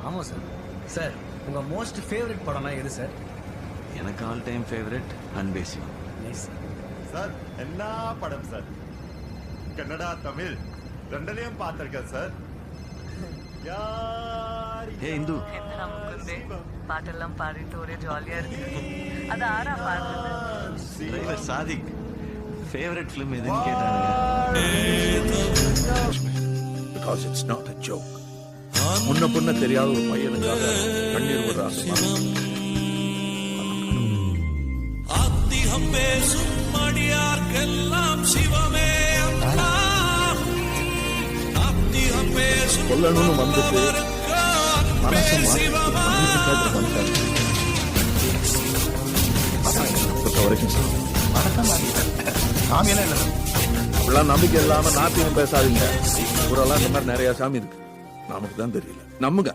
ஆமாம் sir. Sir உங்கள் most favourite படம்னா எது சார்? எனக்கு ஆல் டைம் ஃபேவரட் அன்பே சிவம். Nice sir. என்ன படம் சார்? கன்னடா தமிழ் ரெண்டுலயும் பார்த்திருக்கேன் சார். ஹே இந்து, என்னடா முகுந்தே பாட்டெல்லாம் பாடிட்டு ஒரே ஜாலியா இருக்கு. அது ஆறா பாடுறது? டிரைவர் சாதிக் ஃபேவரட் ஃபிலிம் எதுன்னு கேட்டாங்க. Because it's not a joke. முன்ன பொண்ண தெரியாத ஒரு பையனுக்காக கண்ணீர் விடுறாங்க. ஆத்திகம் பேசும் அடியார்க்கெல்லாம் சிவமே அண்ணா. ஆத்திகம் பேசும் கொல்லணும்னு வந்துட்டு மனசை வரைக்கும் சாமி எல்லாம் இல்லை. அப்படிலாம் நம்பிக்கை இல்லாம நாட்டியம் பேசாதீங்க. ஊரெல்லாம் இந்த மாதிரி நிறைய சாமி இருக்கு. நமக்கு தான் தெரியல. நம்புங்க.